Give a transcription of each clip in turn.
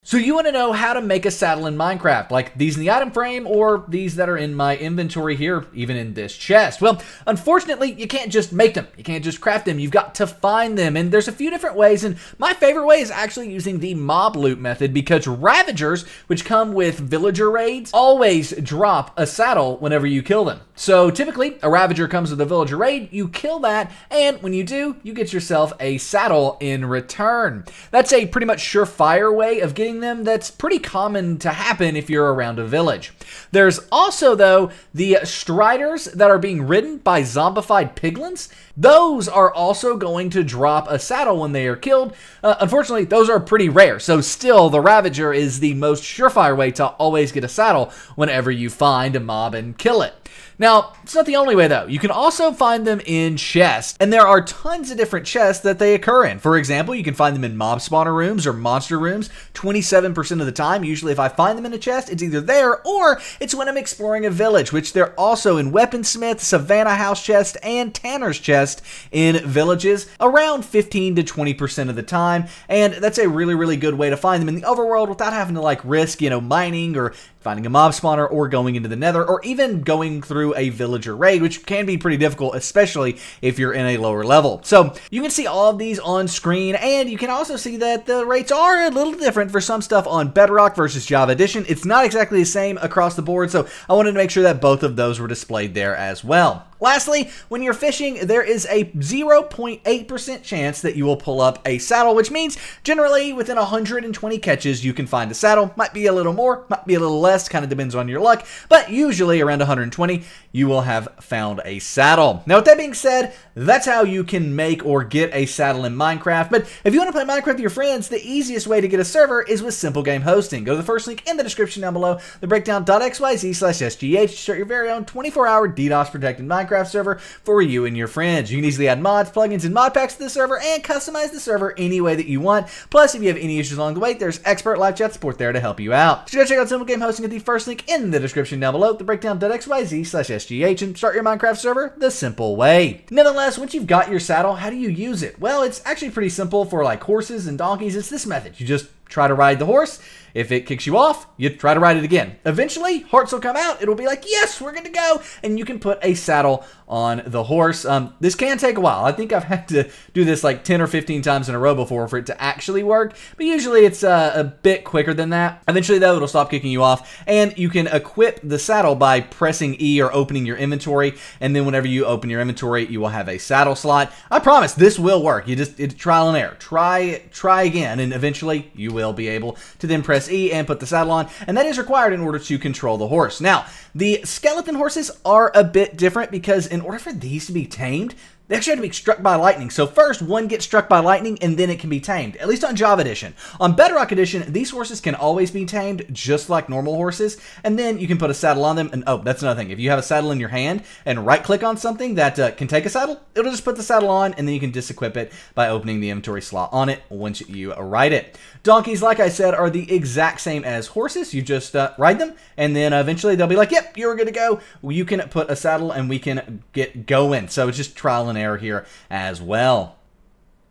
So you want to know how to make a saddle in Minecraft, like these in the item frame or these that are in my inventory here, even in this chest. Well, unfortunately, you can't just make them. You can't just craft them. You've got to find them. And there's a few different ways. And my favorite way is actually using the mob loot method, because Ravagers, which come with villager raids, always drop a saddle whenever you kill them. So typically, a Ravager comes with a villager raid, you kill that, and when you do, you get yourself a saddle in return. That's a pretty much surefire way of getting them that's pretty common to happen if you're around a village. There's also, though, the Striders that are being ridden by zombified piglins. Those are also going to drop a saddle when they are killed. Unfortunately, those are pretty rare, so still, the Ravager is the most surefire way to always get a saddle whenever you find a mob and kill it. Now, it's not the only way, though. You can also find them in chests, and there are tons of different chests that they occur in. For example, you can find them in mob spawner rooms or monster rooms 27% of the time. Usually, if I find them in a chest, it's either there or it's when I'm exploring a village, which they're also in Weaponsmith, Savannah House chest, and Tanner's chest in villages around 15 to 20% of the time, and that's a really, really good way to find them in the overworld without having to, like, risk, mining or finding a mob spawner or going into the nether or even going through a villager raid, which can be pretty difficult, especially if you're in a lower level. So you can see all of these on screen, and you can also see that the rates are a little different for some stuff on Bedrock versus Java Edition. It's not exactly the same across the board, so I wanted to make sure that both of those were displayed there as well. Lastly, when you're fishing, there is a 0.8% chance that you will pull up a saddle, which means generally within 120 catches, you can find a saddle. Might be a little more, might be a little less, kind of depends on your luck, but usually around 120, you will have found a saddle. Now, with that being said, that's how you can make or get a saddle in Minecraft. But if you want to play Minecraft with your friends, the easiest way to get a server is with SimpleGameHosting. Go to the first link in the description down below, thebreakdown.xyz/SGH, to start your very own 24-hour DDoS Protected Minecraft server for you and your friends. You can easily add mods, plugins, and mod packs to the server and customize the server any way that you want. Plus, if you have any issues along the way, there's expert live chat support there to help you out. So go check out SimpleGameHosting at the first link in the description down below, thebreakdown.xyz/SGH, and start your Minecraft server the simple way. Nonetheless, once you've got your saddle, how do you use it? Well, it's actually pretty simple for like horses and donkeys. It's this method. You just try to ride the horse. If it kicks you off, you try to ride it again. Eventually, hearts will come out. It'll be like, yes, we're good to go. And you can put a saddle on the horse. This can take a while. I think I've had to do this like 10 or 15 times in a row before for it to actually work. But usually it's a bit quicker than that. Eventually, though, it'll stop kicking you off. And you can equip the saddle by pressing E or opening your inventory. And then whenever you open your inventory, you will have a saddle slot. I promise this will work. It's trial and error. Try again. And eventually, you will be able to then press E and put the saddle on, and that is required in order to control the horse. Now, the skeleton horses are a bit different because in order for these to be tamed, they actually have to be struck by lightning. So first, one gets struck by lightning, and then it can be tamed, at least on Java Edition. On Bedrock Edition, these horses can always be tamed, just like normal horses, and then you can put a saddle on them. And oh, that's another thing. If you have a saddle in your hand and right-click on something that can take a saddle, it'll just put the saddle on, and then you can disequip it by opening the inventory slot on it once you ride it. Donkeys, like I said, are the exact same as horses. You just ride them, and then eventually they'll be like, yep, you're good to go. You can put a saddle, and we can get going. So it's just trial and error here as well.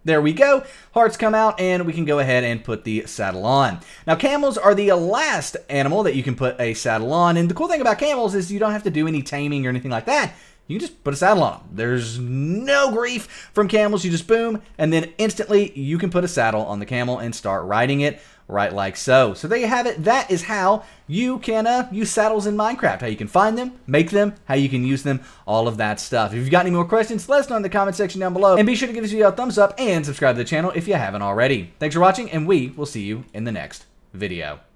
There we go. Hearts come out, and we can go ahead and put the saddle on. Now, camels are the last animal that you can put a saddle on, and the cool thing about camels is you don't have to do any taming or anything like that. You can just put a saddle on them. There's no grief from camels. You just boom, and then instantly you can put a saddle on the camel and start riding it right like so. So there you have it. That is how you can use saddles in Minecraft. How you can find them, make them, how you can use them, all of that stuff. If you've got any more questions, let us know in the comment section down below. And be sure to give this video a thumbs up and subscribe to the channel if you haven't already. Thanks for watching, and we will see you in the next video.